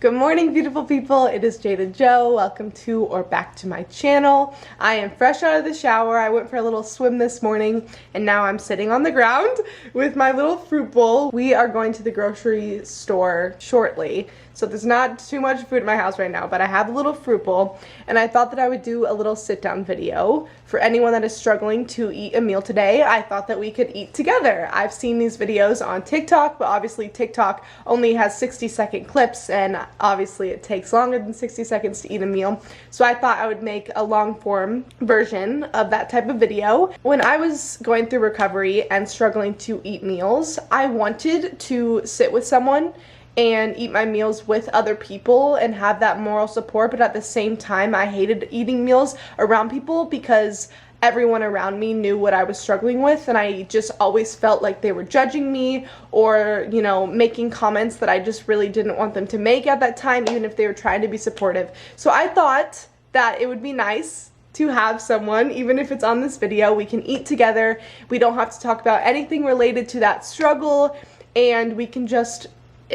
Good morning, beautiful people. It is Jada Joe. Welcome to or back to my channel. I am fresh out of the shower. I went for a little swim this morning and now I'm sitting on the ground with my little fruit bowl. We are going to the grocery store shortly, so there's not too much food in my house right now, but I have a little fruit bowl and I thought that I would do a little sit down video for anyone that is struggling to eat a meal today. I thought that we could eat together. I've seen these videos on TikTok, but obviously TikTok only has 60-second clips and obviously it takes longer than 60 seconds to eat a meal. So I thought I would make a long form version of that type of video. When I was going through recovery and struggling to eat meals, I wanted to sit with someone and eat my meals with other people and have that moral support, but at the same time I hated eating meals around people because everyone around me knew what I was struggling with and I just always felt like they were judging me or, you know, making comments that I just really didn't want them to make at that time, even if they were trying to be supportive. So I thought that it would be nice to have someone, even if it's on this video, we can eat together. We don't have to talk about anything related to that struggle and we can just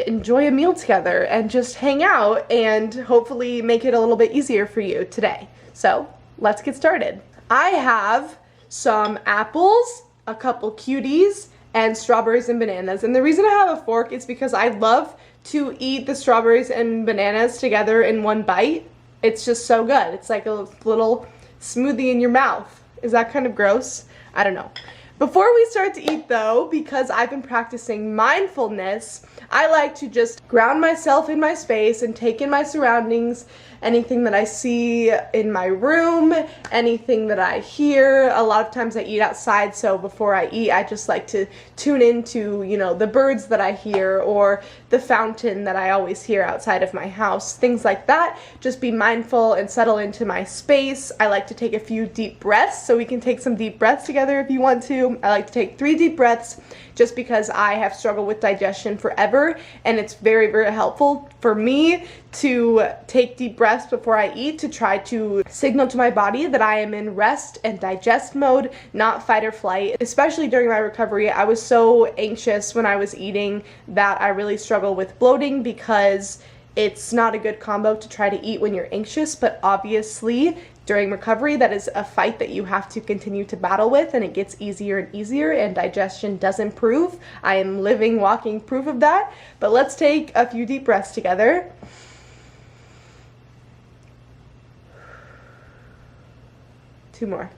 enjoy a meal together and just hang out and hopefully make it a little bit easier for you today. So let's get started. I have some apples, a couple cuties, and strawberries and bananas. And the reason I have a fork is because I love to eat the strawberries and bananas together in one bite. It's just so good. It's like a little smoothie in your mouth. Is that kind of gross? I don't know. Before we start to eat though, because I've been practicing mindfulness, I like to just ground myself in my space and take in my surroundings, anything that I see in my room, anything that I hear. A lot of times I eat outside, so before I eat, I just like to tune into, you know, the birds that I hear or the fountain that I always hear outside of my house, things like that. Just be mindful and settle into my space. I like to take a few deep breaths, so we can take some deep breaths together if you want to. I like to take 3 deep breaths just because I have struggled with digestion forever and it's very, very helpful for me to take deep breaths before I eat to try to signal to my body that I am in rest and digest mode, not fight or flight. Especially during my recovery, I was so anxious when I was eating that I really struggle with bloating because it's not a good combo to try to eat when you're anxious, but obviously during recovery, that is a fight that you have to continue to battle with, and it gets easier and easier, and digestion does improve. I am living, walking proof of that. But let's take a few deep breaths together. Two more.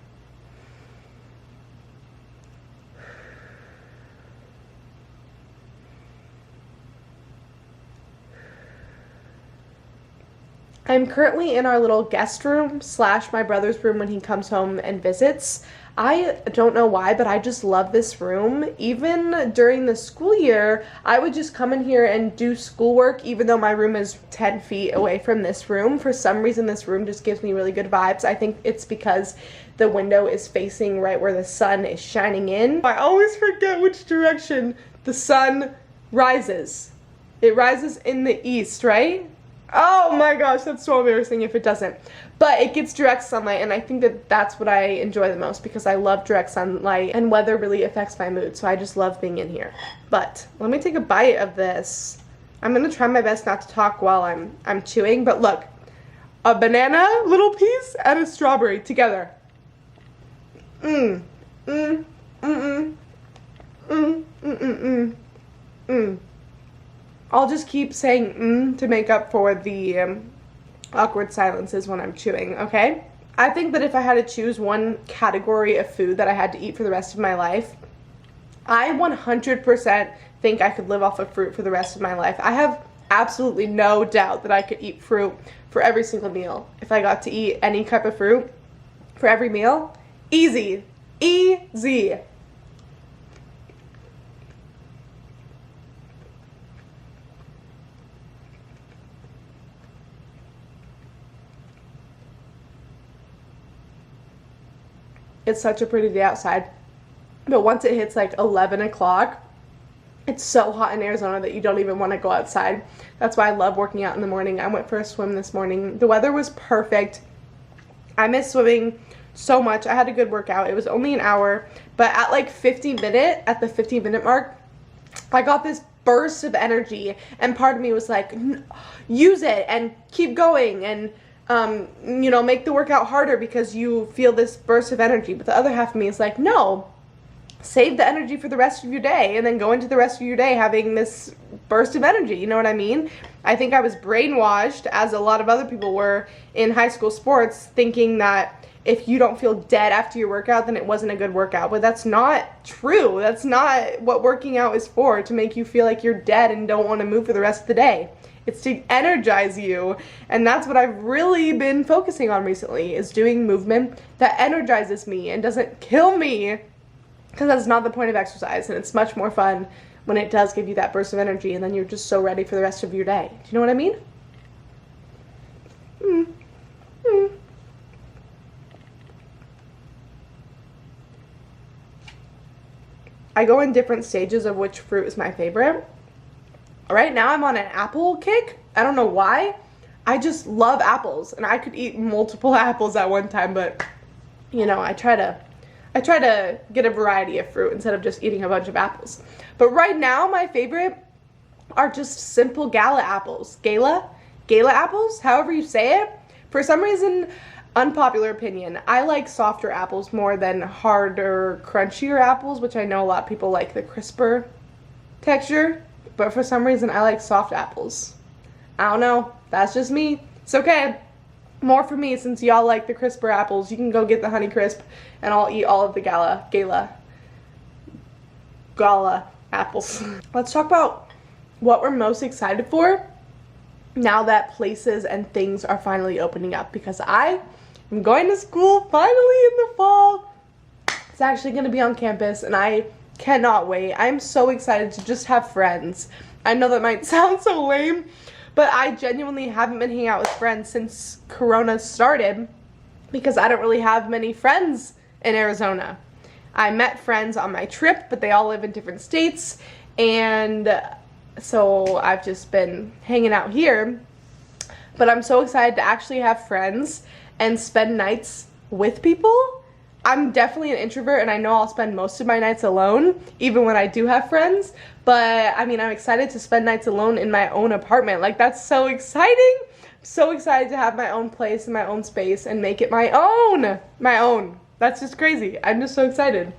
I'm currently in our little guest room / my brother's room when he comes home and visits. I don't know why, but I just love this room. Even during the school year, I would just come in here and do schoolwork, even though my room is 10 feet away from this room. For some reason, this room just gives me really good vibes. I think it's because the window is facing right where the sun is shining in. I always forget which direction the sun rises. It rises in the east, right? Oh my gosh, that's so embarrassing if it doesn't. But it gets direct sunlight and I think that that's what I enjoy the most because I love direct sunlight and weather really affects my mood. So I just love being in here. But let me take a bite of this. I'm going to try my best not to talk while I'm chewing. But look, a banana little piece and a strawberry together. I'll just keep saying to make up for the awkward silences when I'm chewing, okay? I think that if I had to choose one category of food that I had to eat for the rest of my life, I 100% think I could live off of fruit for the rest of my life. I have absolutely no doubt that I could eat fruit for every single meal. If I got to eat any type of fruit for every meal, easy, easy. It's such a pretty day outside, but once it hits like 11 o'clock, it's so hot in Arizona that you don't even want to go outside. That's why I love working out in the morning. I went for a swim this morning. The weather was perfect. I miss swimming so much. I had a good workout. It was only an hour, but at like at the 15-minute mark, I got this burst of energy, and part of me was like, use it and keep going and you know, make the workout harder because you feel this burst of energy. But the other half of me is like, no, save the energy for the rest of your day and then go into the rest of your day having this burst of energy. You know what I mean? I think I was brainwashed, as a lot of other people were in high school sports, thinking that if you don't feel dead after your workout, then it wasn't a good workout. But that's not true. That's not what working out is for, to make you feel like you're dead and don't want to move for the rest of the day. It's to energize you, and that's what I've really been focusing on recently, is doing movement that energizes me and doesn't kill me, because that's not the point of exercise, and it's much more fun when it does give you that burst of energy, and then you're just so ready for the rest of your day. Do you know what I mean? I go in different stages of which fruit is my favorite. Right now I'm on an apple kick. I don't know why. I just love apples, and I could eat multiple apples at one time, but you know, I try to get a variety of fruit instead of just eating a bunch of apples. But right now my favorite are just simple gala apples. Gala apples, however you say it. For some reason, unpopular opinion, I like softer apples more than harder, crunchier apples, which I know a lot of people like the crisper texture. But for some reason, I like soft apples. I don't know. That's just me. It's okay. More for me, since y'all like the crisper apples. You can go get the Honey Crisp, and I'll eat all of the gala apples. Let's talk about what we're most excited for now that places and things are finally opening up. Because I am going to school finally in the fall. It's actually going to be on campus, and I cannot wait. I'm so excited to just have friends. I know that might sound so lame, but I genuinely haven't been hanging out with friends since Corona started, because I don't really have many friends in Arizona. I met friends on my trip, but they all live in different states, and so I've just been hanging out here. But I'm so excited to actually have friends and spend nights with people. I'm definitely an introvert, and I know I'll spend most of my nights alone, even when I do have friends. But I mean, I'm excited to spend nights alone in my own apartment. Like, that's so exciting. I'm so excited to have my own place and my own space and make it my own. My own. That's just crazy. I'm just so excited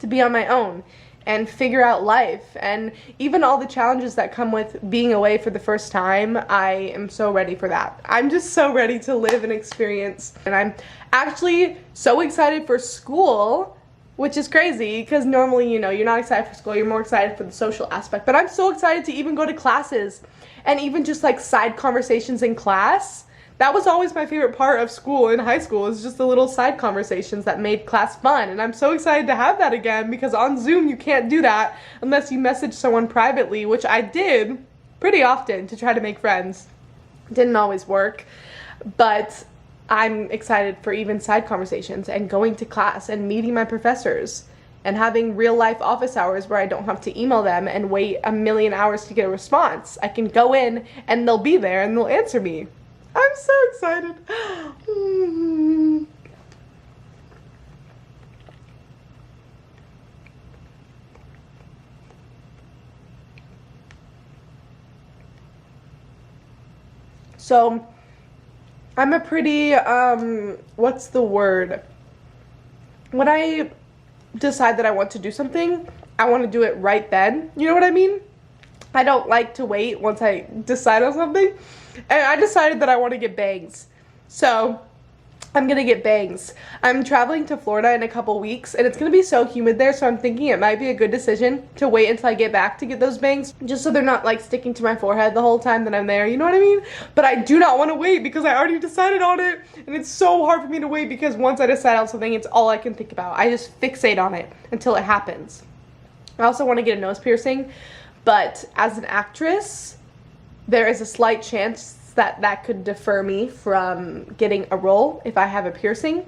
to be on my own and figure out life, and even all the challenges that come with being away for the first time. I am so ready for that. I'm just so ready to live and experience, and I'm actually so excited for school, which is crazy, because normally, you know, you're not excited for school, you're more excited for the social aspect. But I'm so excited to even go to classes, and even just like side conversations in class. That was always my favorite part of school in high school, is just the little side conversations that made class fun. And I'm so excited to have that again, because on Zoom you can't do that unless you message someone privately, which I did pretty often to try to make friends. Didn't always work, but I'm excited for even side conversations and going to class and meeting my professors and having real life office hours where I don't have to email them and wait a million hours to get a response. I can go in and they'll be there and they'll answer me. I'm so excited. So, I'm a pretty, what's the word? When I decide that I want to do something, I want to do it right then. You know what I mean? I don't like to wait once I decide on something. And I decided that I want to get bangs. So I'm going to get bangs. I'm traveling to Florida in a couple weeks, and it's going to be so humid there, so I'm thinking it might be a good decision to wait until I get back to get those bangs, just so they're not like sticking to my forehead the whole time that I'm there, you know what I mean? But I do not want to wait because I already decided on it, and it's so hard for me to wait because once I decide on something, it's all I can think about. I just fixate on it until it happens. I also want to get a nose piercing, but as an actress, there is a slight chance that that could defer me from getting a role if I have a piercing,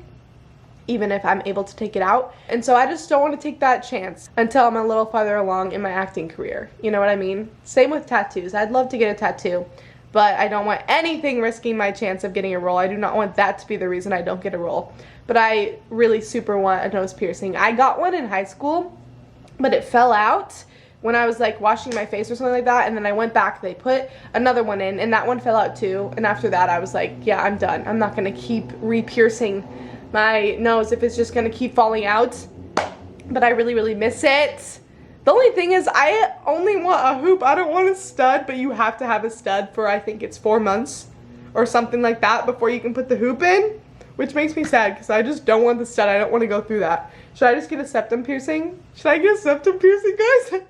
even if I'm able to take it out. And so I just don't want to take that chance until I'm a little farther along in my acting career. You know what I mean? Same with tattoos. I'd love to get a tattoo, but I don't want anything risking my chance of getting a role. I do not want that to be the reason I don't get a role. But I really super want a nose piercing. I got one in high school, but it fell out when I was like washing my face or something like that, and then I went back, they put another one in, and that one fell out too. And after that I was like, yeah, I'm done. I'm not gonna keep re-piercing my nose if it's just gonna keep falling out. But I really, really miss it. The only thing is I only want a hoop. I don't want a stud, but you have to have a stud for, I think it's 4 months or something like that before you can put the hoop in, which makes me sad because I just don't want the stud. I don't want to go through that. Should I just get a septum piercing? Should I get a septum piercing, guys?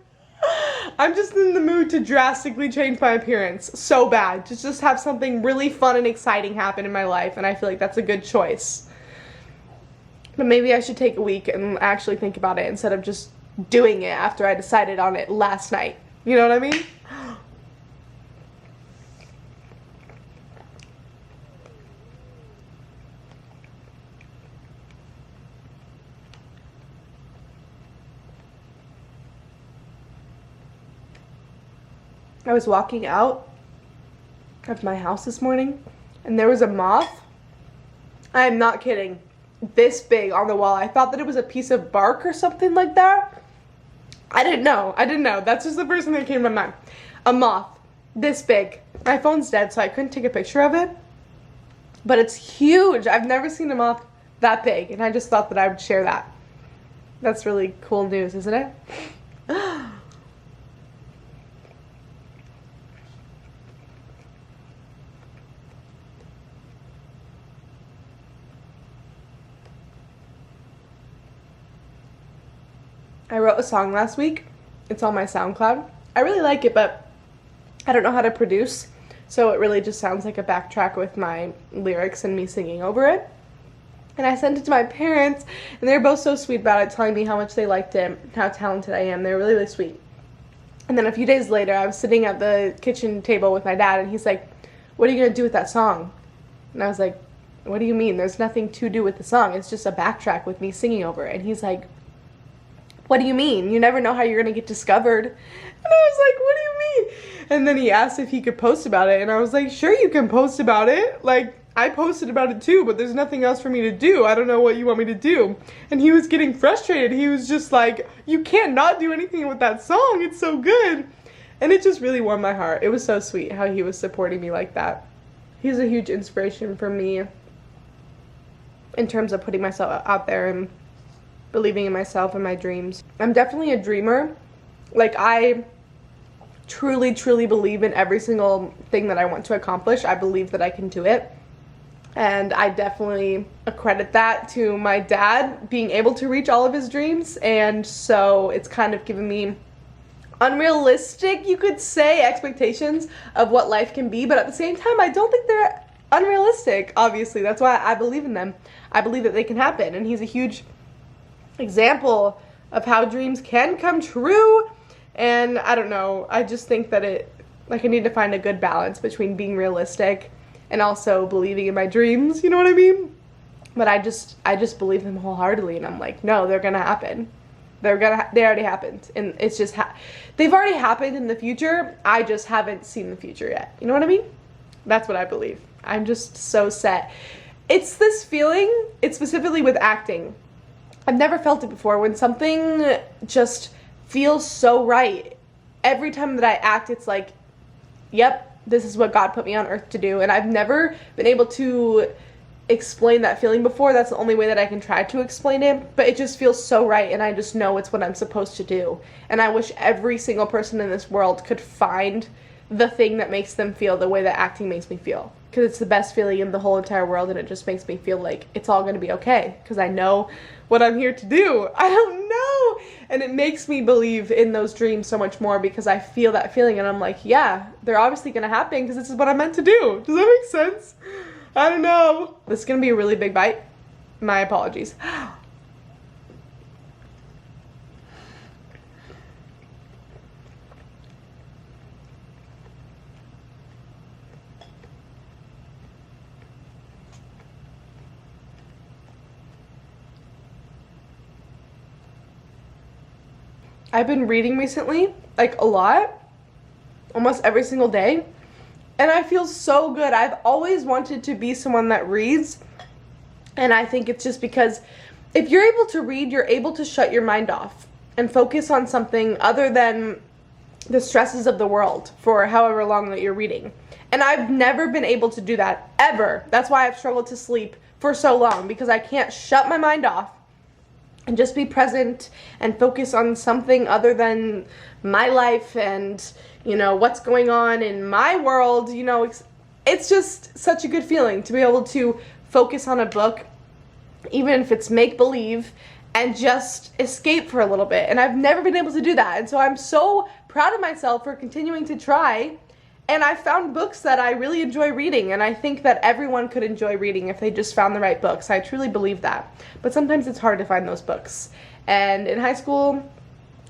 I'm just in the mood to drastically change my appearance so bad. Just have something really fun and exciting happen in my life, and I feel like that's a good choice. But maybe I should take a week and actually think about it instead of just doing it after I decided on it last night. You know what I mean? I was walking out of my house this morning and there was a moth. I am not kidding. This big on the wall. I thought that it was a piece of bark or something like that. I didn't know. That's just the first thing that came to my mind. A moth. This big. My phone's dead, so I couldn't take a picture of it. But it's huge. I've never seen a moth that big, and I just thought that I would share that. That's really cool news, isn't it? I wrote a song last week. It's on my SoundCloud. I really like it, but I don't know how to produce, so it really just sounds like a backtrack with my lyrics and me singing over it. And I sent it to my parents, and they're both so sweet about it, telling me how much they liked it, how talented I am. They're really, really sweet. And then a few days later, I was sitting at the kitchen table with my dad, and he's like, "What are you going to do with that song?" And I was like, "What do you mean? There's nothing to do with the song. It's just a backtrack with me singing over it." And he's like, "What do you mean? You never know how you're going to get discovered." And I was like, "What do you mean?" And then he asked if he could post about it. And I was like, "Sure, you can post about it. Like, I posted about it too, but there's nothing else for me to do. I don't know what you want me to do." And he was getting frustrated. He was just like, "You can't not do anything with that song. It's so good." And it just really warmed my heart. It was so sweet how he was supporting me like that. He's a huge inspiration for me in terms of putting myself out there and believing in myself and my dreams. I'm definitely a dreamer. Like, I truly, truly believe in every single thing that I want to accomplish. I believe that I can do it. And I definitely accredit that to my dad being able to reach all of his dreams. And so it's kind of given me unrealistic, you could say, expectations of what life can be. But at the same time, I don't think they're unrealistic, obviously. That's why I believe in them. I believe that they can happen. And he's a huge example of how dreams can come true. And I don't know, I just think that I need to find a good balance between being realistic and also believing in my dreams, you know what I mean? But I just believe them wholeheartedly, and I'm like, no, they're gonna happen. They already happened, and it's just they've already happened in the future. I just haven't seen the future yet. You know what I mean? That's what I believe. I'm just so set. It's this feeling, it's specifically with acting. I've never felt it before, when something just feels so right. Every time that I act, it's like, yep, this is what God put me on earth to do. And I've never been able to explain that feeling before. That's the only way that I can try to explain it. But it just feels so right, and I just know it's what I'm supposed to do. And I wish every single person in this world could find the thing that makes them feel the way that acting makes me feel. Because it's the best feeling in the whole entire world, and it just makes me feel like it's all going to be okay. Because I know what I'm here to do. I don't know. And it makes me believe in those dreams so much more, because I feel that feeling, and I'm like, yeah, they're obviously going to happen because this is what I'm meant to do. Does that make sense? I don't know. This is going to be a really big bite. My apologies. I've been reading recently, like a lot, almost every single day, and I feel so good. I've always wanted to be someone that reads, and I think it's just because if you're able to read, you're able to shut your mind off. and focus on something other than the stresses of the world for however long that you're reading. And I've never been able to do that, ever. That's why I've struggled to sleep for so long, because I can't shut my mind off and just be present and focus on something other than my life and, you know, what's going on in my world. You know, it's just such a good feeling to be able to focus on a book, even if it's make-believe, and just escape for a little bit. And I've never been able to do that. And so I'm so proud of myself for continuing to try. And I found books that I really enjoy reading, and I think that everyone could enjoy reading if they just found the right books. I truly believe that. But sometimes it's hard to find those books. And in high school,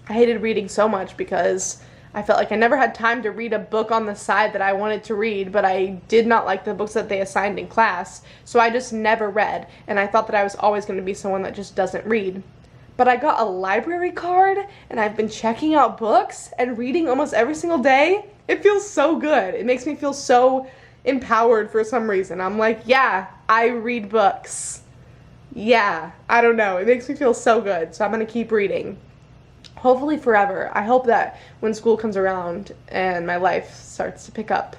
I hated reading so much because I felt like I never had time to read a book on the side that I wanted to read, but I did not like the books that they assigned in class, so I just never read. And I thought that I was always going to be someone that just doesn't read. But I got a library card, and I've been checking out books and reading almost every single day. It feels so good. It makes me feel so empowered for some reason. I'm like, yeah, I read books. Yeah, I don't know. It makes me feel so good. So I'm going to keep reading. Hopefully forever. I hope that when school comes around and my life starts to pick up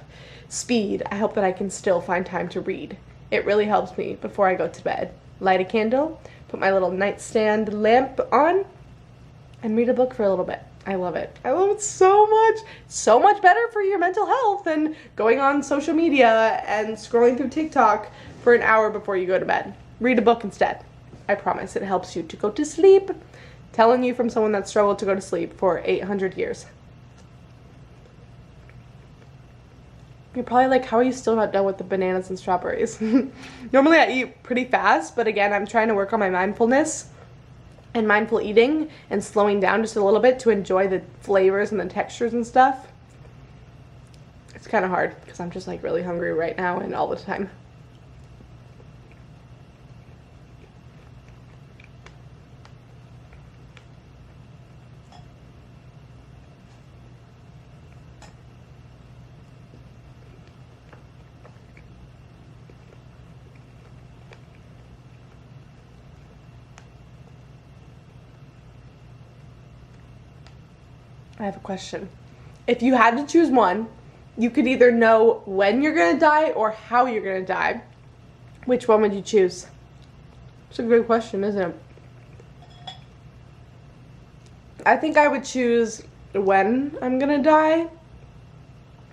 speed, I hope that I can still find time to read. It really helps me before I go to bed. Light a candle, put my little nightstand lamp on, and read a book for a little bit. I love it. I love it so much. So much better for your mental health than going on social media and scrolling through TikTok for an hour before you go to bed. Read a book instead. I promise it helps you to go to sleep. Telling you from someone that struggled to go to sleep for 800 years. You're probably like, how are you still not done with the bananas and strawberries? Normally I eat pretty fast, but again, I'm trying to work on my mindfulness and mindful eating and slowing down just a little bit to enjoy the flavors and the textures and stuff. It's kind of hard because I'm just like really hungry right now and all the time. I have a question. If you had to choose one, you could either know when you're going to die or how you're going to die. Which one would you choose? It's a good question, isn't it? I think I would choose when I'm going to die.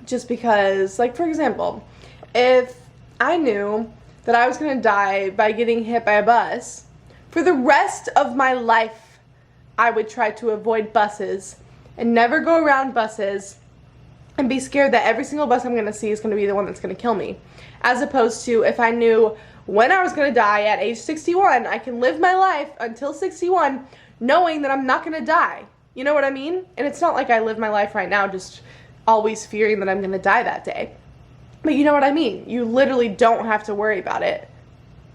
Just because, like, for example, if I knew that I was going to die by getting hit by a bus, for the rest of my life, I would try to avoid buses and never go around buses and be scared that every single bus I'm going to see is going to be the one that's going to kill me. As opposed to if I knew when I was going to die at age 61, I can live my life until 61 knowing that I'm not going to die. You know what I mean? And it's not like I live my life right now just always fearing that I'm going to die that day. But you know what I mean? You literally don't have to worry about it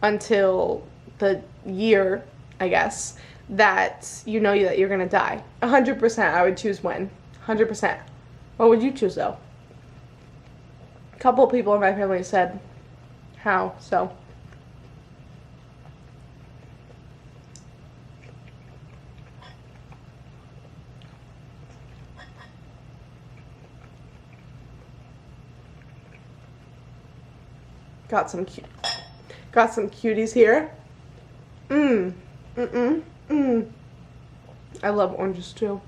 until the year, I guess, that you know that you're going to die. 100% I would choose when. 100%. What would you choose though? A couple of people in my family said how, so. Got some cuties here. I love oranges too.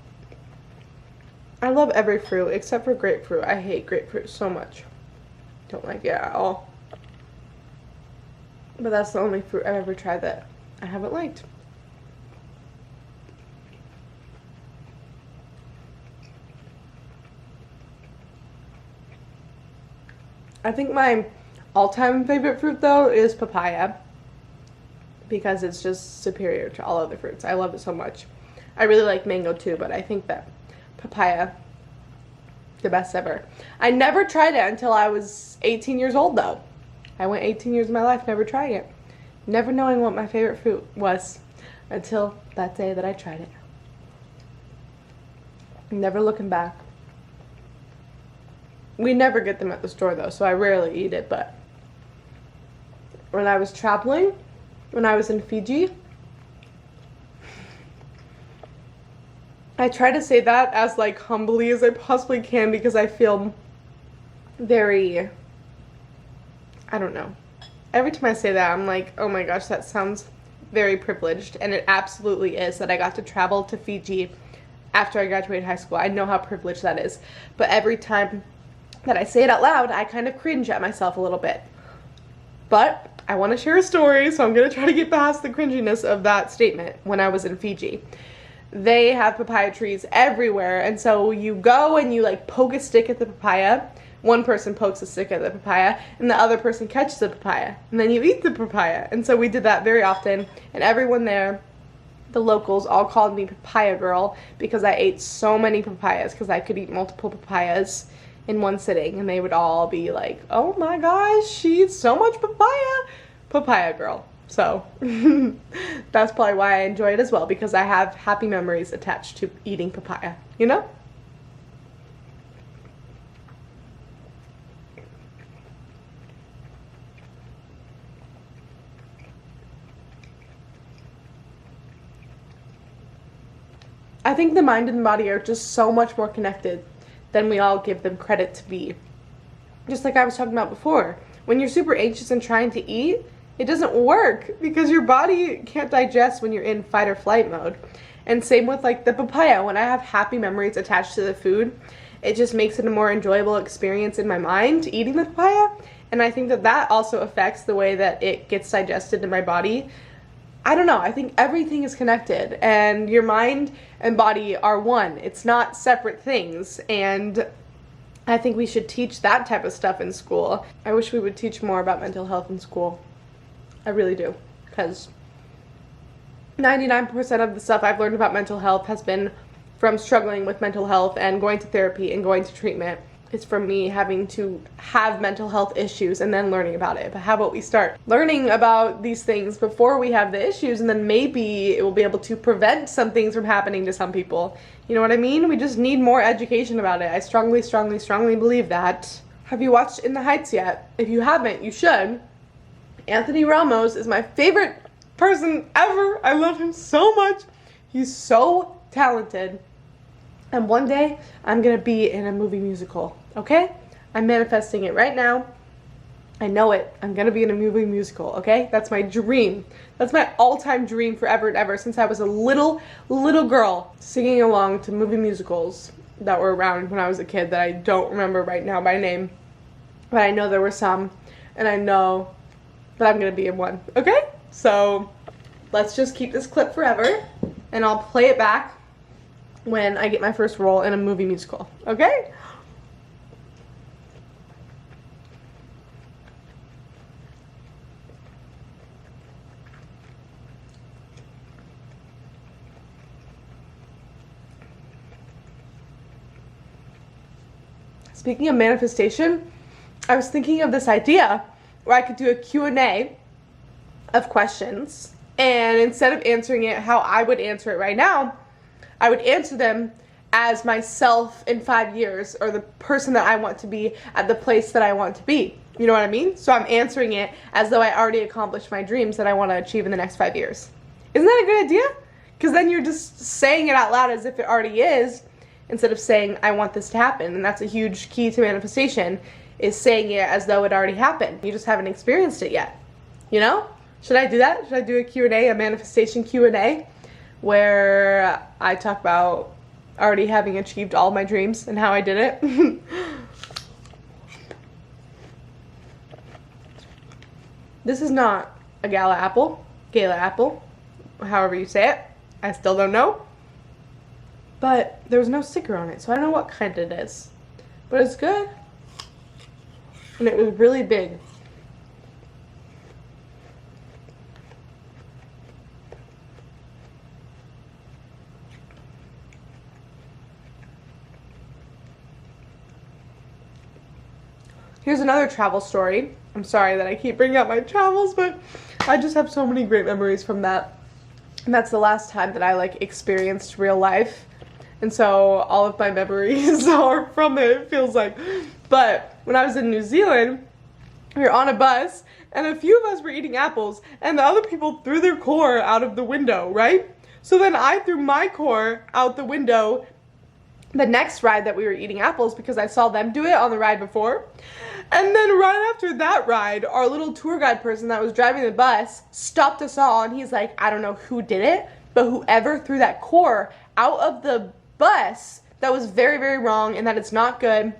I love every fruit except for grapefruit. I hate grapefruit so much. Don't like it at all. But that's the only fruit I've ever tried that I haven't liked. I think my all-time favorite fruit though is papaya, because it's just superior to all other fruits. I love it so much. I really like mango too, but I think that papaya, the best ever. I never tried it until I was 18 years old though. I went 18 years of my life never trying it. Never knowing what my favorite fruit was until that day that I tried it. Never looking back. We never get them at the store though, so I rarely eat it, but when I was traveling, when I was in Fiji, I try to say that as like humbly as I possibly can because I feel very, I don't know. Every time I say that, I'm like, oh my gosh, that sounds very privileged. And it absolutely is that I got to travel to Fiji after I graduated high school. I know how privileged that is. But every time that I say it out loud, I kind of cringe at myself a little bit. But I want to share a story, so I'm going to try to get past the cringiness of that statement when I was in Fiji. They have papaya trees everywhere, and so you go and you like poke a stick at the papaya. One person pokes a stick at the papaya, and the other person catches the papaya, and then you eat the papaya. And so we did that very often, and everyone there, the locals, all called me Papaya Girl because I ate so many papayas, because I could eat multiple papayas in one sitting, and they would all be like, oh my gosh, she eats so much papaya. Papaya Girl. So that's probably why I enjoy it as well, because I have happy memories attached to eating papaya, you know? I think the mind and the body are just so much more connected than we all give them credit to be. Just like I was talking about before, when you're super anxious and trying to eat, it doesn't work because your body can't digest when you're in fight or flight mode. And same with like the papaya. When I have happy memories attached to the food, it just makes it a more enjoyable experience in my mind eating the papaya. And I think that that also affects the way that it gets digested in my body. I don't know, I think everything is connected, and your mind and body are one. It's not separate things, and I think we should teach that type of stuff in school. I wish we would teach more about mental health in school. I really do, because 99% of the stuff I've learned about mental health has been from struggling with mental health and going to therapy and going to treatment. It's from me having to have mental health issues and then learning about it. But how about we start learning about these things before we have the issues, and then maybe it will be able to prevent some things from happening to some people. You know what I mean? We just need more education about it. I strongly, strongly, strongly believe that. Have you watched In the Heights yet? If you haven't, you should. Anthony Ramos is my favorite person ever. I love him so much. He's so talented. And one day, I'm going to be in a movie musical, okay? I'm manifesting it right now. I know it. I'm going to be in a movie musical, okay? That's my dream. That's my all-time dream forever and ever, since I was a little girl singing along to movie musicals that were around when I was a kid that I don't remember right now by name. But I know there were some, and I know that I'm going to be in one, okay? So let's just keep this clip forever, and I'll play it back when I get my first role in a movie musical, okay? Speaking of manifestation, I was thinking of this idea where I could do a Q&A of questions, and instead of answering it how I would answer it right now, I would answer them as myself in 5 years, or the person that I want to be at the place that I want to be. You know what I mean? So I'm answering it as though I already accomplished my dreams that I want to achieve in the next 5 years. Isn't that a good idea? Because then you're just saying it out loud as if it already is, instead of saying, I want this to happen. And that's a huge key to manifestation, is saying it as though it already happened. You just haven't experienced it yet. You know? Should I do that? Should I do a Q&A, a manifestation Q&A? Where I talk about already having achieved all my dreams and how I did it. This is not a gala apple, however you say it. I still don't know. But there was no sticker on it, so I don't know what kind it is. But it's good. And it was really big. Here's another travel story. I'm sorry that I keep bringing up my travels, but I just have so many great memories from that. And that's the last time that I like experienced real life. And so all of my memories are from it, it feels like. But when I was in New Zealand, we were on a bus, and a few of us were eating apples, and the other people threw their core out of the window, right? So then I threw my core out the window the next ride that we were eating apples because I saw them do it on the ride before. And then right after that ride, our little tour guide person that was driving the bus stopped us all, and he's like, I don't know who did it, but whoever threw that core out of the bus, that was very, very wrong and that it's not good.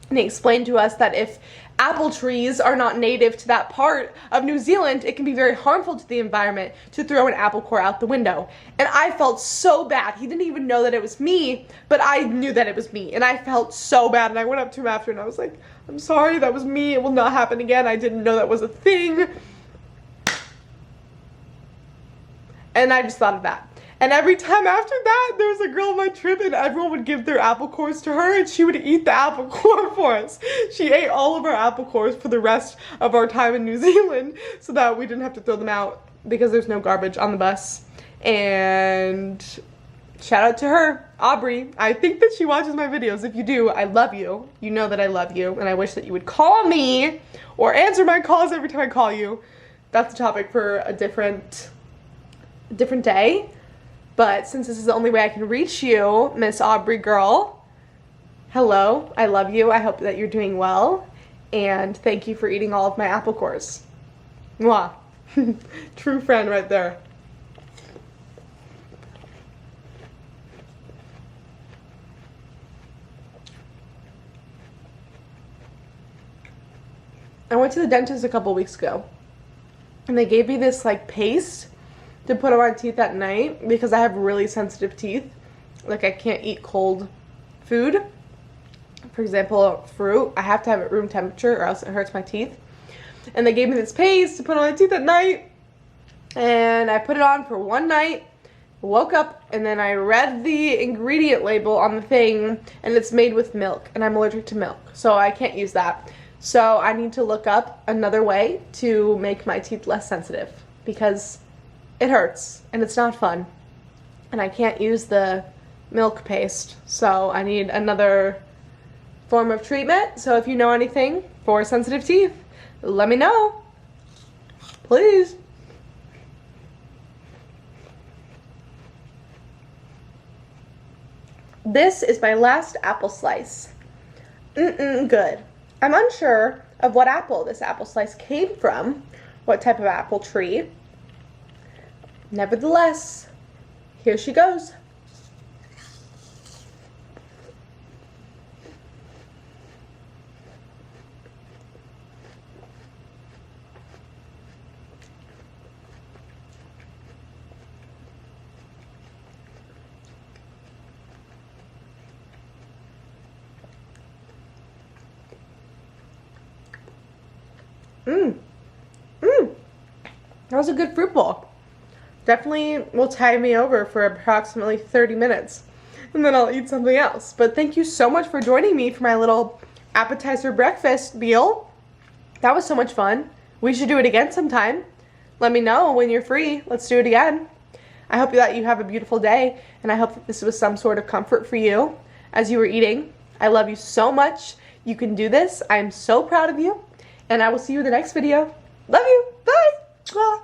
And he explained to us that if apple trees are not native to that part of New Zealand, it can be very harmful to the environment to throw an apple core out the window. And I felt so bad. He didn't even know that it was me, but I knew that it was me. And I felt so bad. And I went up to him after and I was like, I'm sorry, that was me. It will not happen again. I didn't know that was a thing. And I just thought of that. And every time after that, there was a girl on my trip and everyone would give their apple cores to her and she would eat the apple core for us. She ate all of our apple cores for the rest of our time in New Zealand so that we didn't have to throw them out because there's no garbage on the bus. And shout out to her, Aubrey. I think that she watches my videos. If you do, I love you. You know that I love you and I wish that you would call me or answer my calls every time I call you. That's a topic for a different day. But since this is the only way I can reach you, Miss Aubrey girl, hello, I love you. I hope that you're doing well. And thank you for eating all of my apple cores. Mwah. True friend right there. I went to the dentist a couple weeks ago. And they gave me this like paste to put on my teeth at night because I have really sensitive teeth. Like I can't eat cold food. For example, fruit. I have to have it room temperature or else it hurts my teeth. And they gave me this paste to put on my teeth at night. And I put it on for one night. Woke up and then I read the ingredient label on the thing and it's made with milk. And I'm allergic to milk. So I can't use that. So I need to look up another way to make my teeth less sensitive because it hurts and it's not fun and I can't use the milk paste, so I need another form of treatment. So if you know anything for sensitive teeth, let me know, please. This is my last apple slice. Good. I'm unsure of what apple this apple slice came from, what type of apple tree. Nevertheless, here she goes. That was a good fruit bowl. Definitely will tide me over for approximately 30 minutes. And then I'll eat something else. But thank you so much for joining me for my little appetizer breakfast meal. That was so much fun. We should do it again sometime. Let me know when you're free. Let's do it again. I hope that you have a beautiful day. And I hope that this was some sort of comfort for you as you were eating. I love you so much. You can do this. I am so proud of you. And I will see you in the next video. Love you. Bye. Bye.